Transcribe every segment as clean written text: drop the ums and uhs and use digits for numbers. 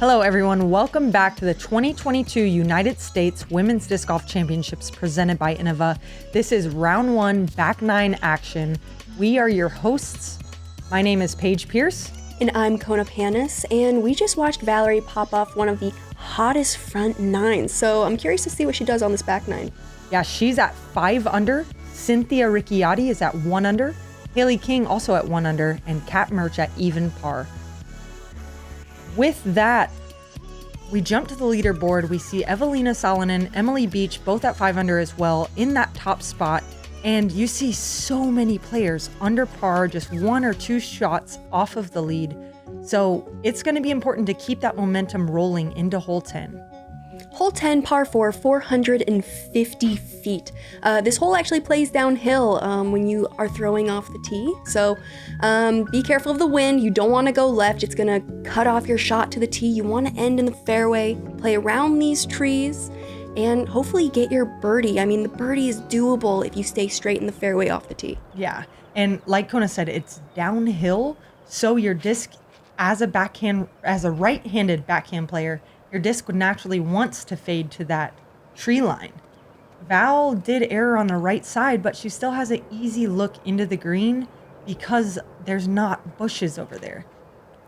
Hello everyone, welcome back to the 2022 United States Women's Disc Golf Championships presented by Innova. This is round one, back nine action. We are your hosts. My name is Paige Pierce. And I'm Kona Panis, and we just watched Valerie pop off one of the hottest front nines. So I'm curious to see what she does on this back nine. Yeah, she's at 5 under. Cynthia Ricciotti is at 1 under. Hailey King also at 1 under, and Mertsch at even par. With that, we jump to the leaderboard. We see Evelina Salonen, Emily Beach, both at 5 under as well in that top spot. And you see so many players under par, just 1 or 2 shots off of the lead. So it's going to be important to keep that momentum rolling into hole 10. Hole 10, par 4, 450 feet. This hole actually plays downhill when you are throwing off the tee. So be careful of the wind. You don't want to go left. It's going to cut off your shot to the tee. You want to end in the fairway, play around these trees, and hopefully get your birdie. I mean, the birdie is doable if you stay straight in the fairway off the tee. Yeah, and like Kona said, it's downhill. So your disc, as a right-handed backhand player, your disc would naturally wants to fade to that tree line. Val did err on the right side, but she still has an easy look into the green because there's not bushes over there.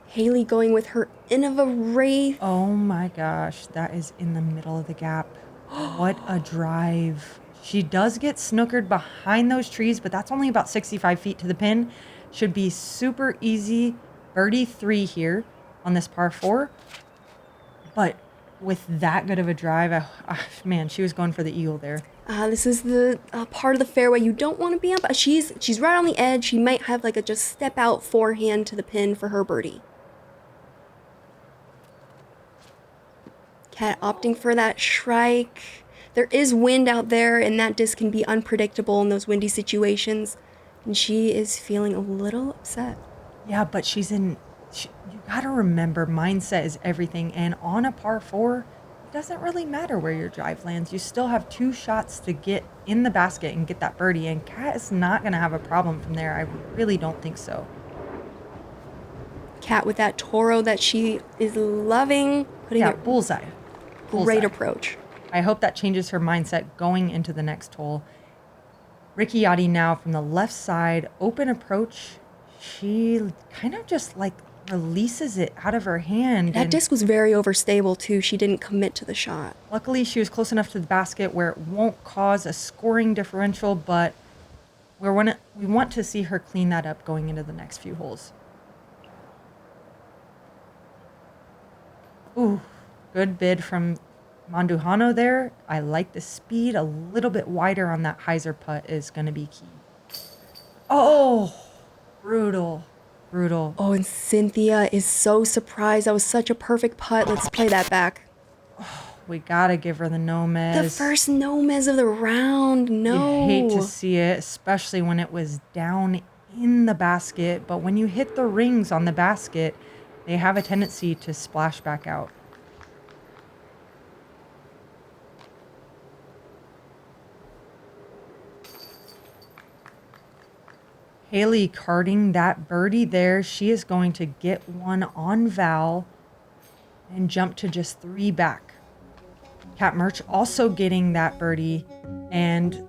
Hailey going with her Innova Wraith. Oh my gosh, that is in the middle of the gap. What a drive. She does get snookered behind those trees, but that's only about 65 feet to the pin. Should be super easy. Birdie 3 here on this par 4. But with that good of a drive, man, she was going for the eagle there. This is the part of the fairway you don't want to be on, but she's right on the edge. She might have like a just step out forehand to the pin for her birdie. Cat opting for that strike. There is wind out there, and that disc can be unpredictable in those windy situations. And she is feeling a little upset. Yeah, but you gotta remember, mindset is everything. And on a par 4, it doesn't really matter where your drive lands. You still have 2 shots to get in the basket and get that birdie. And Kat is not gonna have a problem from there. I really don't think so. Cat with that Toro that she is loving. Bullseye. Great approach. I hope that changes her mindset going into the next hole. Ricciotti now from the left side, open approach. She kind of just like releases it out of her hand. That disc was very overstable too. She didn't commit to the shot. Luckily, she was close enough to the basket where it won't cause a scoring differential, but we want to see her clean that up going into the next few holes. Ooh, good bid from Mandujano there. I like the speed. A little bit wider on that hyzer putt is going to be key. Oh, brutal. Oh, and Cynthia is so surprised. That was such a perfect putt. Let's play that back. We got to give her the Jomez. The first Jomez of the round. No. You hate to see it, especially when it was down in the basket. But when you hit the rings on the basket, they have a tendency to splash back out. Hailey carding that birdie there. She is going to get one on Val and jump to just 3 back. Mertsch also getting that birdie, and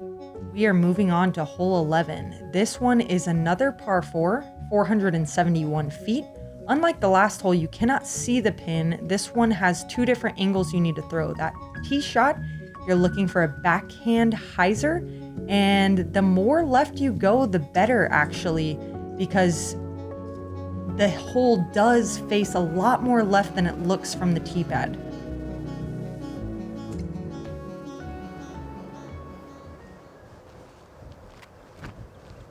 we are moving on to hole 11. This one is another par 4, 471 feet. Unlike the last hole, you cannot see the pin. This one has 2 different angles you need to throw. That tee shot, you're looking for a backhand hyzer, and the more left you go, the better actually, because the hole does face a lot more left than it looks from the tee pad.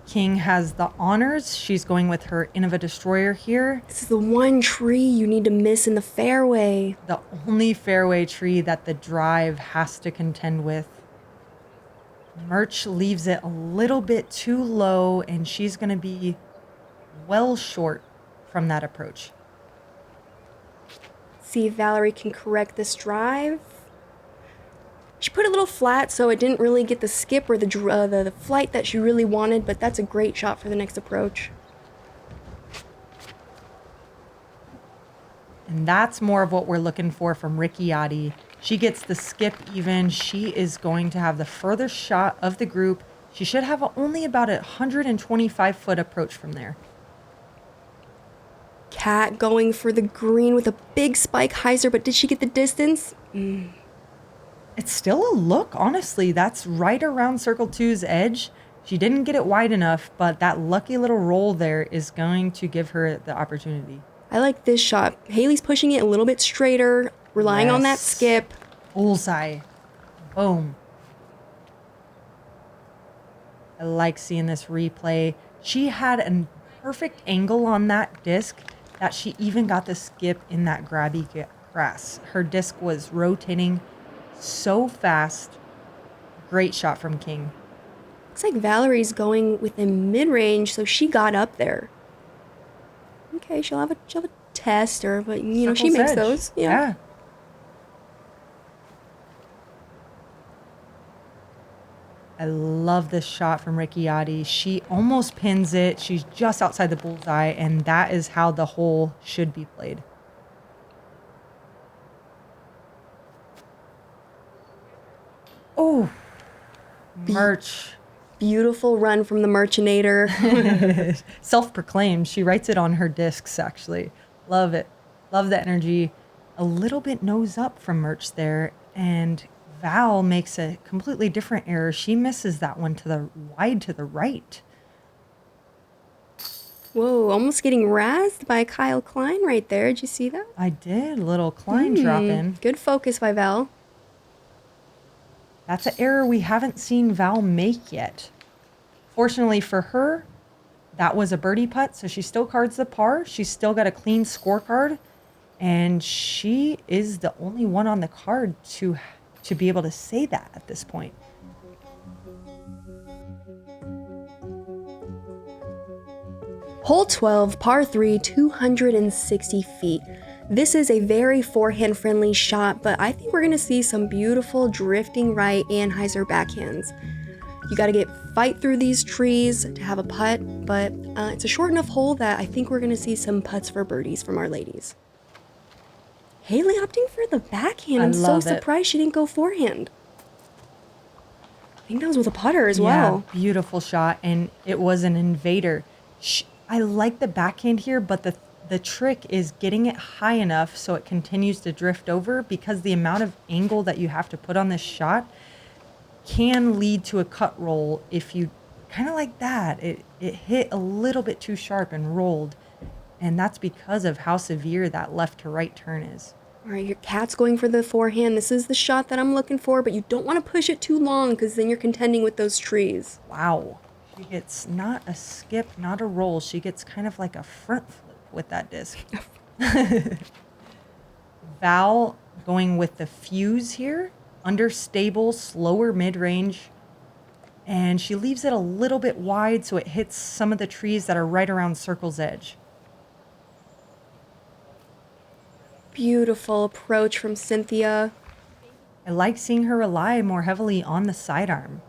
King has the honors. She's going with her Innova Destroyer here. This is the one tree you need to miss in the fairway. The only fairway tree that the drive has to contend with. Mertsch leaves it a little bit too low, and she's going to be well short from that approach. See if Valerie can correct this drive. She put it a little flat, so it didn't really get the skip or the flight that she really wanted, but that's a great shot for the next approach. And that's more of what we're looking for from Ricciotti. She gets the skip even. She is going to have the furthest shot of the group. She should have only about a 125-foot approach from there. Cat going for the green with a big spike hyzer, but did she get the distance? It's still a look, honestly. That's right around Circle 2's edge. She didn't get it wide enough, but that lucky little roll there is going to give her the opportunity. I like this shot. Hailey's pushing it a little bit straighter, relying on that skip. Bullseye. Boom. I like seeing this replay. She had a perfect angle on that disc that she even got the skip in that grabby grass. Her disc was rotating so fast. Great shot from King. Looks like Valerie's going within mid-range, so she got up there. Okay, she'll have a tester, but you know, she makes edge. those. Yeah. I love this shot from Ricciotti. She almost pins it. She's just outside the bullseye, and that is how the hole should be played. Oh, Mertsch. Beautiful run from the Merchinator. Self-proclaimed. She writes it on her discs, actually. Love it. Love the energy. A little bit nose up from Mertsch there, and Val makes a completely different error. She misses that one to the wide to the right. Whoa, almost getting razzed by Kyle Klein right there. Did you see that? I did. Little Klein drop in. Good focus by Val. That's an error we haven't seen Val make yet. Fortunately for her, that was a birdie putt, so she still cards the par. She's still got a clean scorecard, and she is the only one on the card to be able to say that at this point. Hole 12, par 3, 260 feet. This is a very forehand-friendly shot, but I think we're going to see some beautiful drifting right and hyzer backhands. You got to fight through these trees to have a putt, but it's a short enough hole that I think we're going to see some putts for birdies from our ladies. Hailey opting for the backhand. I'm so surprised she didn't go forehand. I think that was with a putter as well. Yeah, beautiful shot, and it was an invader. I like the backhand here, but the trick is getting it high enough so it continues to drift over, because the amount of angle that you have to put on this shot can lead to a cut roll if you kind of like that. It hit a little bit too sharp and rolled, and that's because of how severe that left to right turn is. All right, your Cat's going for the forehand. This is the shot that I'm looking for, but you don't want to push it too long because then you're contending with those trees. Wow. She gets not a skip, not a roll. She gets kind of like a front flip with that disc. Val going with the fuse here, understable, slower mid-range, and she leaves it a little bit wide so it hits some of the trees that are right around Circle's edge. Beautiful approach from Cynthia. I like seeing her rely more heavily on the sidearm.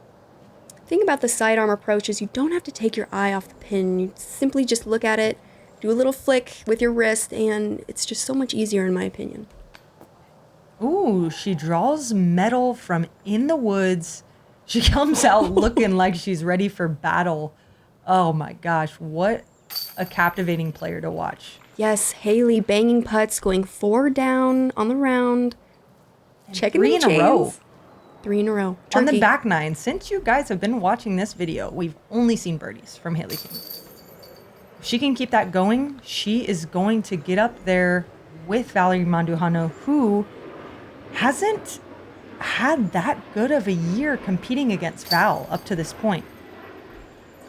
The thing about the sidearm approach is you don't have to take your eye off the pin. You simply just look at it, do a little flick with your wrist, and it's just so much easier in my opinion. Ooh, she draws metal from in the woods. She comes out looking like she's ready for battle. Oh my gosh, what a captivating player to watch. Yes, Hailey banging putts, going 4 down on the round. And checking 3 the in chains. a row. 3 in a row. On the Turkey. back nine. Since you guys have been watching this video, we've only seen birdies from Hailey King. If she can keep that going, she is going to get up there with Valerie Mandujano, who hasn't had that good of a year competing against Val up to this point.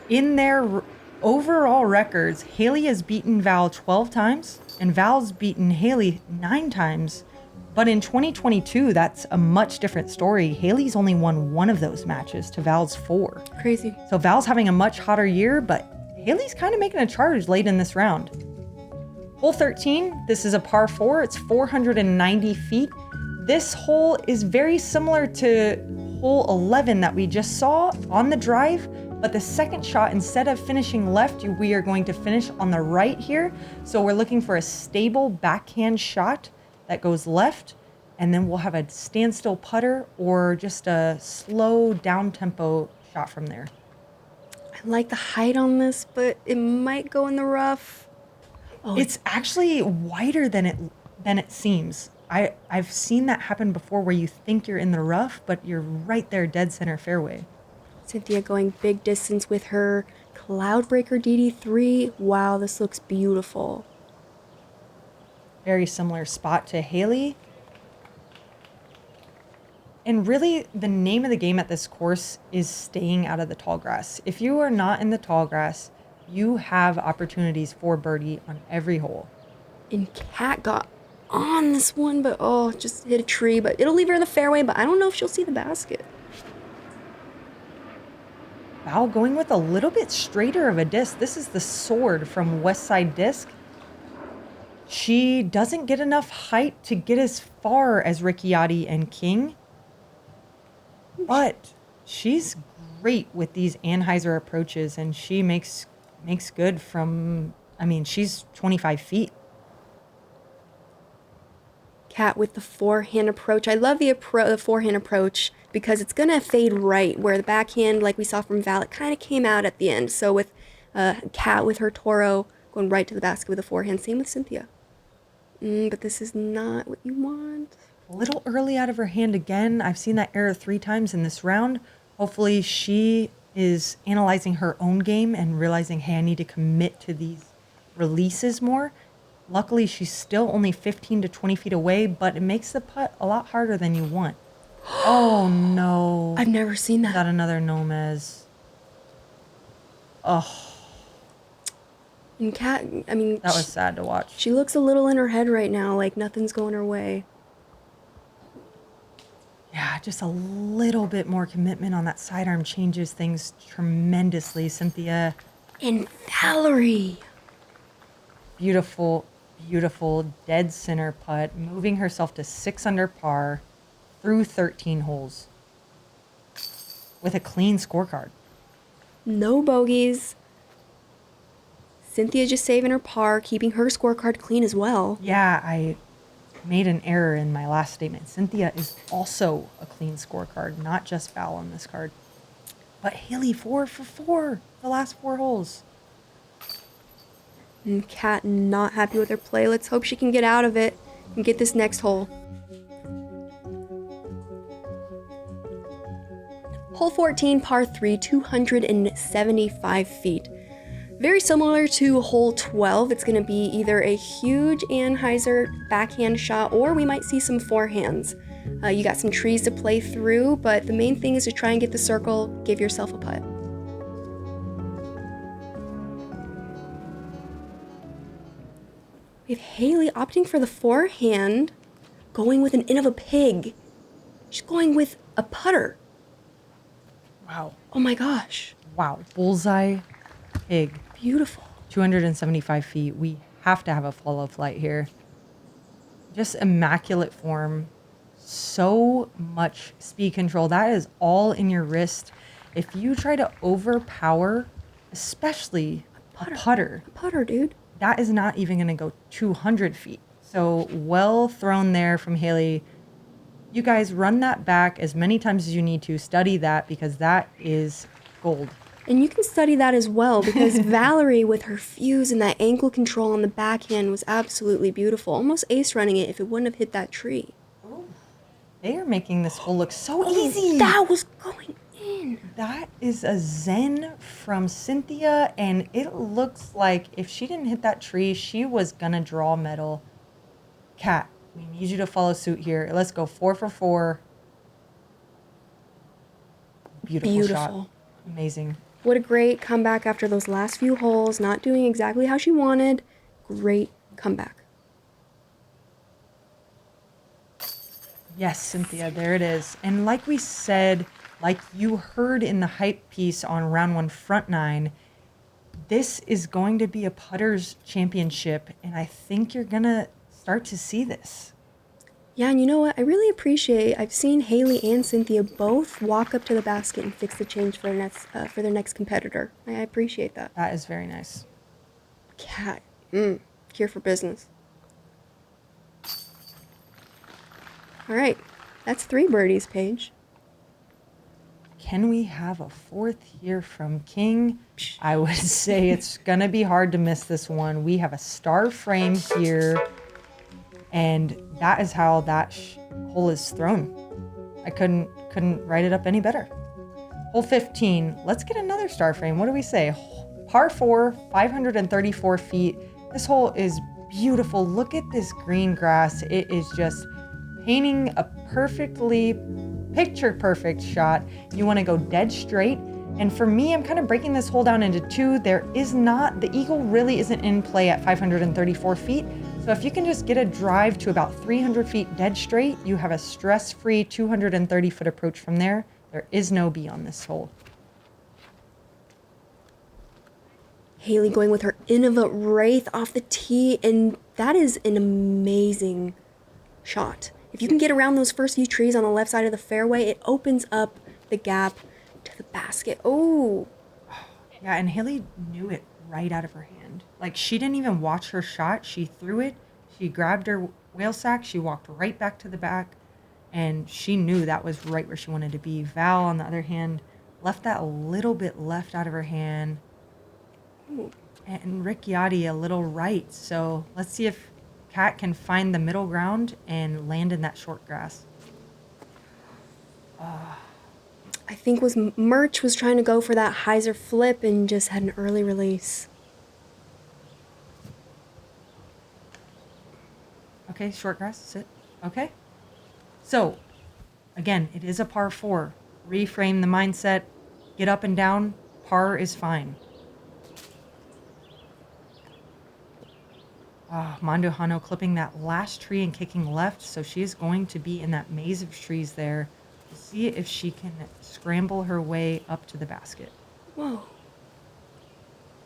In their overall records, Hailey has beaten Val 12 times, and Val's beaten Hailey 9 times. But in 2022, that's a much different story. Hailey's only won 1 of those matches to Val's 4. Crazy. So Val's having a much hotter year, but Hailey's kind of making a charge late in this round. Hole 13, this is a par 4. It's 490 feet. This hole is very similar to hole 11 that we just saw on the drive, But the second shot, instead of finishing left, we are going to finish on the right here. So we're looking for a stable backhand shot that goes left, and then we'll have a standstill putter or just a slow down tempo shot from there. I like the height on this, but it might go in the rough. Oh, It's actually wider than it seems. I've seen that happen before where you think you're in the rough, but you're right there, dead center fairway. Cynthia going big distance with her Cloudbreaker DD3. Wow, this looks beautiful. Very similar spot to Hailey. And really, the name of the game at this course is staying out of the tall grass. If you are not in the tall grass, you have opportunities for birdie on every hole. And Kat got on this one, but oh, just hit a tree. But it'll leave her in the fairway, but I don't know if she'll see the basket. Val going with a little bit straighter of a disc. This is the Sword from Westside Disc. She doesn't get enough height to get as far as Ricciotti and King, but she's great with these Anheuser approaches, and she makes good from, I mean, she's 25 feet. Kat with the forehand approach. I love the forehand approach because it's going to fade right, where the backhand, like we saw from Val, it kind of came out at the end. So with Kat with her Toro going right to the basket with a forehand. Same with Cynthia. But this is not what you want. A little early out of her hand again. I've seen that error 3 times in this round. Hopefully she is analyzing her own game and realizing, hey, I need to commit to these releases more. Luckily, she's still only 15 to 20 feet away, but it makes the putt a lot harder than you want. Oh, no. I've never seen that. Got another Jomez. Oh. And Kat, I mean... That was sad to watch. She looks a little in her head right now, like nothing's going her way. Yeah, just a little bit more commitment on that sidearm changes things tremendously, Cynthia. And Valerie. Beautiful, beautiful dead center putt, moving herself to 6 under par through 13 holes with a clean scorecard. No bogeys. Cynthia just saving her par, keeping her scorecard clean as well. Yeah, I made an error in my last statement. Cynthia is also a clean scorecard, not just Val on this card. But Hailey, 4 for 4, the last 4 holes. And Kat not happy with her play. Let's hope she can get out of it and get this next hole. Hole 14, par 3, 275 feet. Very similar to hole 12. It's going to be either a huge Anheuser backhand shot, or we might see some forehands. You got some trees to play through, but the main thing is to try and get the circle, give yourself a putt. We have Hailey opting for the forehand, going with an in of a pig. She's going with a putter. Wow. Oh my gosh. Wow. Bullseye pig. Beautiful. 275 feet. We have to have a follow flight here. Just immaculate form. So much speed control. That is all in your wrist. If you try to overpower, especially a putter, Dude. that is not even going to go 200 feet. So well thrown there from Hailey. You guys run that back as many times as you need to. Study that, because that is gold. And you can study that as well, because Valerie with her fuse and that ankle control on the backhand was absolutely beautiful. Almost ace running it if it wouldn't have hit that tree. They are making this hole look so easy. That was going in. That is a zen from Cynthia, and it looks like if she didn't hit that tree, she was gonna draw a medal. Kat, we need you to follow suit here. Let's go 4 for 4. Beautiful shot. Amazing. What a great comeback after those last few holes, not doing exactly how she wanted. Great comeback. Yes, Cynthia, there it is. And like we said, like you heard in the hype piece on round 1 front 9, this is going to be a putter's championship, and I think you're going to start to see this. Yeah, and you know what? I really appreciate. I've seen Hailey and Cynthia both walk up to the basket and fix the change for their next competitor. I appreciate that. That is very nice. Cat, here for business. All right, that's 3 birdies, Paige. Can we have a 4th here from King? I would say it's going to be hard to miss this one. We have a star frame here, and that is how that hole is thrown. I couldn't write it up any better. Hole 15. Let's get another star frame. What do we say? Par 4, 534 feet. This hole is beautiful. Look at this green grass. It is just painting a perfectly picture perfect shot. You want to go dead straight. And for me, I'm kind of breaking this hole down into 2. The eagle really isn't in play at 534 feet. So if you can just get a drive to about 300 feet dead straight, you have a stress-free 230 foot approach from there. There is no B on this hole. Hailey going with her Innova Wraith off the tee, and that is an amazing shot. If you can get around those first few trees on the left side of the fairway, it opens up the gap to the basket. Oh. Yeah, and Hailey knew it right out of her hand. Like, she didn't even watch her shot. She threw it. She grabbed her whale sack. She walked right back to the back, and she knew that was right where she wanted to be. Val, on the other hand, left that a little bit left out of her hand. Ooh. And Ricciotti a little right. So let's see if Kat can find the middle ground and land in that short grass. I think Mertsch was trying to go for that hyzer flip and just had an early release. Okay, short grass, sit. Okay. So, again, it is a par 4. Reframe the mindset. Get up and down. Par is fine. Mandujano clipping that last tree and kicking left. So she is going to be in that maze of trees there. We'll see if she can scramble her way up to the basket. Whoa.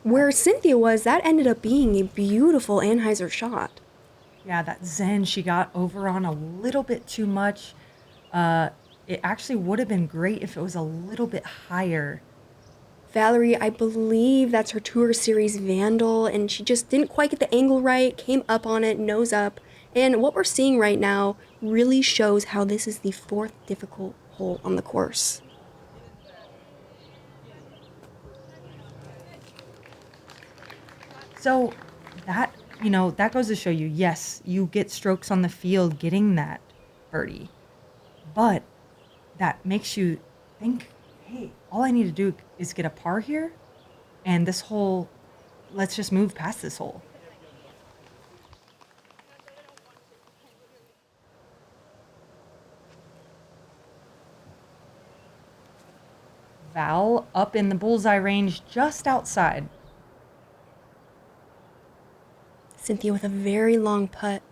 Where Cynthia was, that ended up being a beautiful Anheuser shot. Yeah, that zen she got over on a little bit too much. It actually would have been great if it was a little bit higher. Valerie, I believe that's her Tour Series Vandal, and she just didn't quite get the angle right, came up on it, nose up. And what we're seeing right now really shows how this is the 4th difficult hole on the course. So that, that goes to show you, yes, you get strokes on the field getting that birdie, but that makes you think, hey, all I need to do is get a par here, and this hole, let's just move past this hole. Val up in the bullseye range just outside. Cynthia with a very long putt.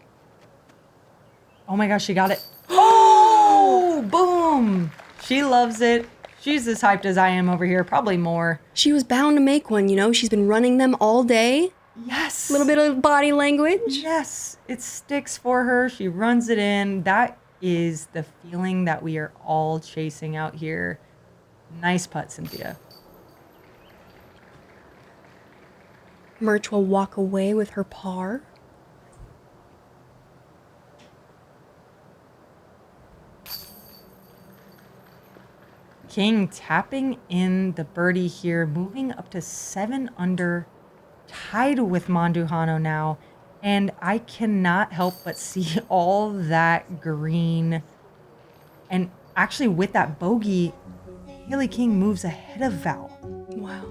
Oh my gosh, she got it. Oh, boom. She loves it. She's as hyped as I am over here, probably more. She was bound to make one, She's been running them all day. Yes. A little bit of body language. Yes, it sticks for her. She runs it in. That is the feeling that we are all chasing out here. Nice putt, Cynthia. Mertsch will walk away with her par. King tapping in the birdie here, moving up to 7 under, tied with Mandujano now. And I cannot help but see all that green. And actually with that bogey, Hailey King moves ahead of Val. Wow.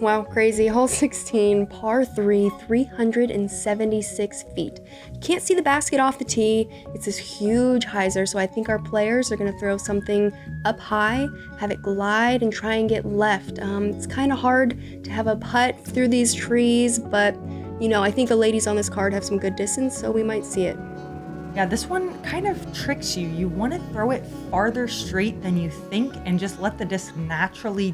Wow, crazy. Hole 16, par 3, 376 feet. You can't see the basket off the tee. It's this huge hyzer, so I think our players are going to throw something up high, have it glide, and try and get left. It's kind of hard to have a putt through these trees, but, I think the ladies on this card have some good distance, so we might see it. Yeah, this one kind of tricks you. You want to throw it farther straight than you think and just let the disc naturally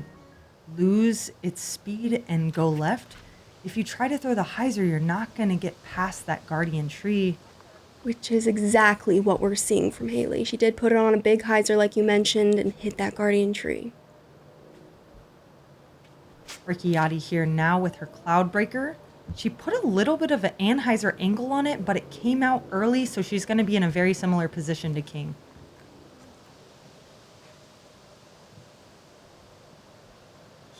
lose its speed and go left. If you try to throw the hyzer, you're not going to get past that guardian tree. Which is exactly what we're seeing from Hailey. She did put it on a big hyzer like you mentioned and hit that guardian tree. Ricciotti here now with her cloud breaker. She put a little bit of an anhyzer angle on it, but it came out early, so she's going to be in a very similar position to King.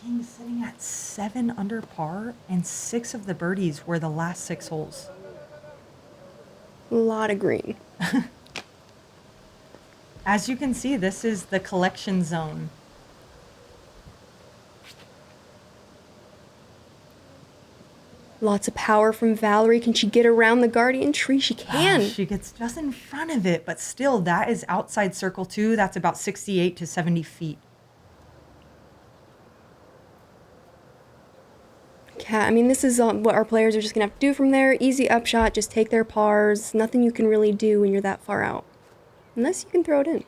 King sitting at 7 under par, and 6 of the birdies were the last 6 holes. A lot of green. As you can see, this is the collection zone. Lots of power from Valerie. Can she get around the guardian tree? She can. She gets just in front of it, but still, that is outside circle 2. That's about 68 to 70 feet. Yeah, I mean, this is what our players are just going to have to do from there. Easy upshot, just take their pars. Nothing you can really do when you're that far out. Unless you can throw it in.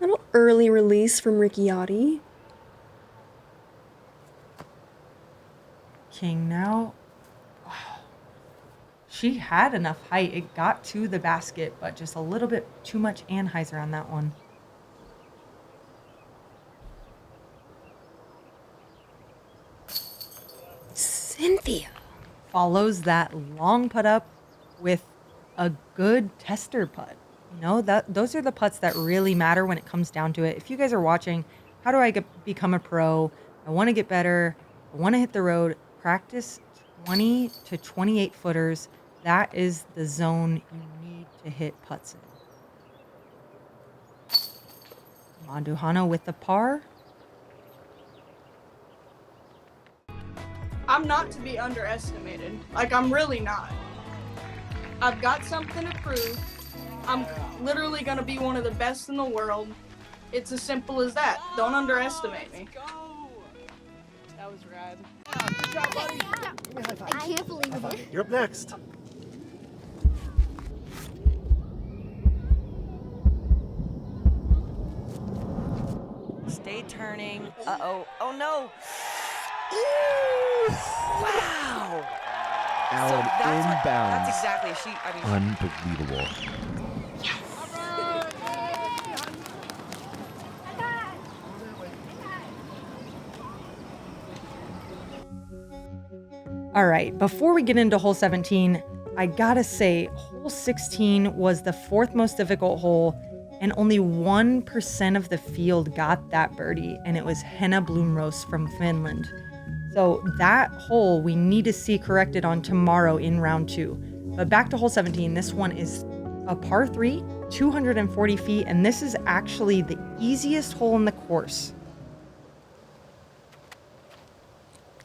Little early release from Ricciotti. King now. Oh, she had enough height. It got to the basket, but just a little bit too much anhyzer on that one. Cynthia follows that long putt up with a good tester putt. You know, those are the putts that really matter when it comes down to it. If you guys are watching, how do I become a pro? I want to get better. I want to hit the road. Practice 20 to 28 footers. That is the zone you need to hit putts in. Mandujano with the par. I'm not to be underestimated. Like, I'm really not. I've got something to prove. I'm literally going to be one of the best in the world. It's as simple as that. Don't underestimate me. That was rad. Good job, buddy. Give me a high five. I can't believe it. You're up next. Stay turning. Uh-oh. Oh, no. Ooh. Wow. Alan, inbounds. That's exactly. Unbelievable. All right, before we get into hole 17, I gotta say, hole 16 was the 4th most difficult hole, and only 1% of the field got that birdie, and it was Henna Blomros from Finland. So that hole we need to see corrected on tomorrow in round 2. But back to hole 17, this one is a par 3, 240 feet, and this is actually the easiest hole in the course.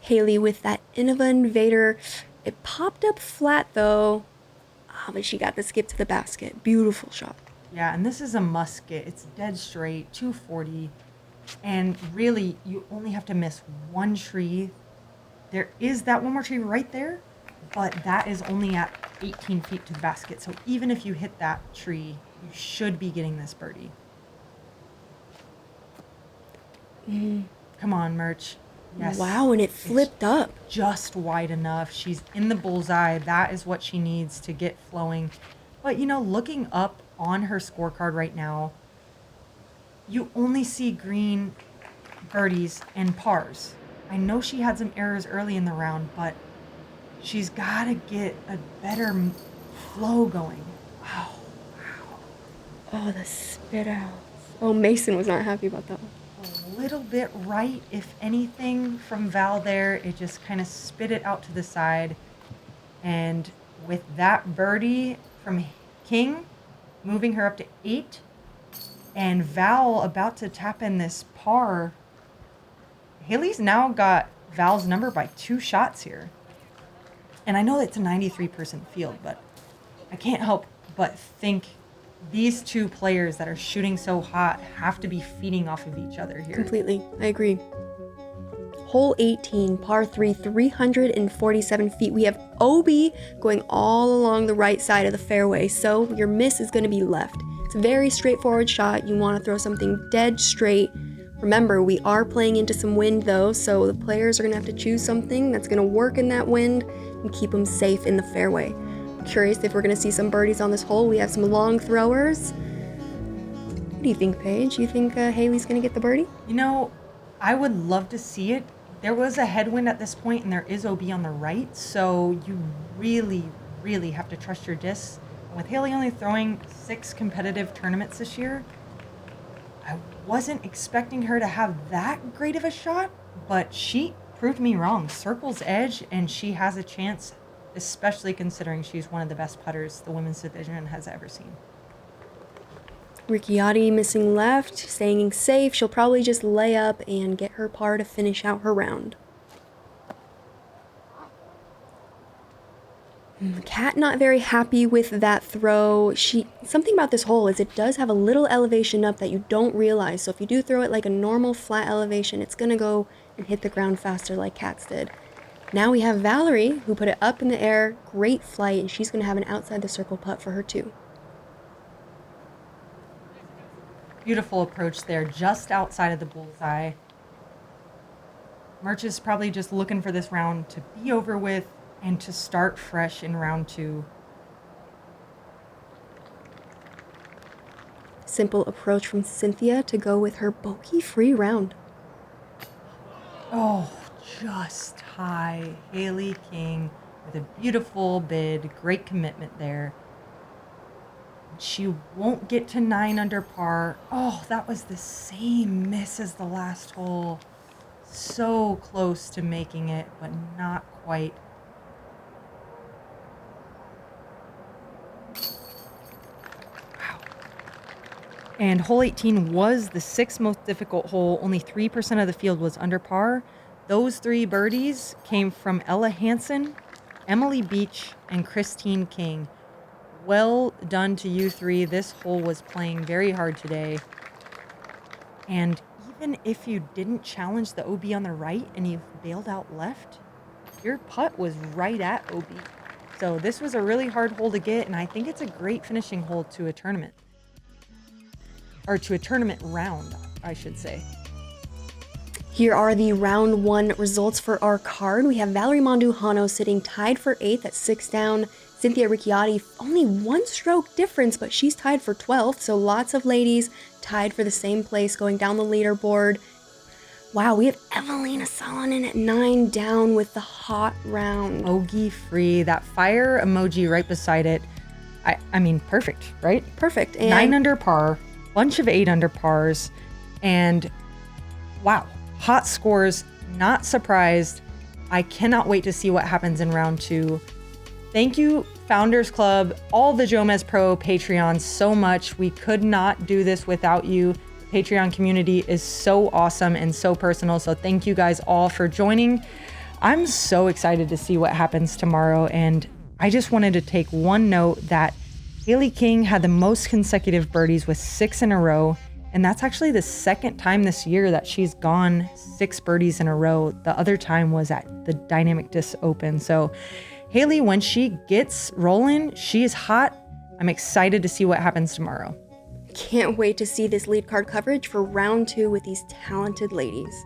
Hailey with that Innova Invader. It popped up flat though. But she got the skip to the basket. Beautiful shot. Yeah, and this is a musket. It's dead straight, 240. And really, you only have to miss one tree. There is that one more tree right there, but that is only at 18 feet to the basket. So even if you hit that tree, you should be getting this birdie. Come on, Mertsch. Yes. Wow, and it flipped up. Just wide enough. She's in the bullseye. That is what she needs to get flowing. But, you know, looking up on her scorecard right now, you only see green birdies and pars. I know she had some errors early in the round, but she's got to get a better flow going. Wow. Oh, the spit out. Oh, Mason was not happy about that one. A little bit right, if anything, from Val there. It just kind of spit it out to the side. And with that birdie from King, moving her up to 8, and Val about to tap in this par. Hailey's now got Val's number by 2 shots here. And I know it's a 93% field, but I can't help but think these 2 players that are shooting so hot have to be feeding off of each other here. Completely. I agree. Hole 18, par 3, 347 feet. We have OB going all along the right side of the fairway, so your miss is going to be left. It's a very straightforward shot. You want to throw something dead straight. Remember, we are playing into some wind though, so the players are going to have to choose something that's going to work in that wind and keep them safe in the fairway. Curious if we're going to see some birdies on this hole. We have some long throwers. What do you think, Paige? You think Hailey's going to get the birdie? You know, I would love to see it. There was a headwind at this point, and there is OB on the right, so you really, really have to trust your discs. With Hailey only throwing 6 competitive tournaments this year, I wasn't expecting her to have that great of a shot, but she proved me wrong. Circle's edge, and she has a chance, especially considering she's one of the best putters the women's division has ever seen. Ricciotti missing left, staying safe. She'll probably just lay up and get her par to finish out her round. Kat not very happy with that throw. Something about this hole is it does have a little elevation up that you don't realize. So if you do throw it like a normal flat elevation, it's gonna go and hit the ground faster like Kat's did. Now we have Valerie, who put it up in the air, great flight, and she's gonna have an outside the circle putt for her too. Beautiful approach there, just outside of the bullseye. Mertsch is probably just looking for this round to be over with and to start fresh in round 2. Simple approach from Cynthia to go with her bogey-free round. Oh, just high. Hailey King with a beautiful bid, great commitment there. She won't get to 9 under par. Oh, that was the same miss as the last hole. So close to making it, but not quite. Wow. And hole 18 was the 6th most difficult hole. Only 3% of the field was under par. Those 3 birdies came from Ella Hansen, Emily Beach, and Christine King. Well done to you 3. This hole was playing very hard today. And even if you didn't challenge the OB on the right and you bailed out left, your putt was right at OB. So this was a really hard hole to get, and I think it's a great finishing hole to a tournament. Or to a tournament round, I should say. Here are the round 1 results for our card. We have Valerie Mandujano sitting tied for 8th at 6 down. Cynthia Ricciotti, only 1 stroke difference, but she's tied for 12th. So lots of ladies tied for the same place going down the leaderboard. Wow, we have Evelina Salonen at 9 down with the hot round. Bogey free, that fire emoji right beside it. I mean, perfect, right? Perfect. And 9 under par, bunch of 8 under pars, and wow, hot scores, not surprised. I cannot wait to see what happens in round 2. Thank you, Founders Club, all the JomezPro Patreons so much. We could not do this without you. The Patreon community is so awesome and so personal. So thank you guys all for joining. I'm so excited to see what happens tomorrow. And I just wanted to take one note that Hailey King had the most consecutive birdies with 6 in a row. And that's actually the 2nd time this year that she's gone 6 birdies in a row. The other time was at the Dynamic Disc Open. So Hailey, when she gets rolling, she is hot. I'm excited to see what happens tomorrow. Can't wait to see this lead card coverage for round 2 with these talented ladies.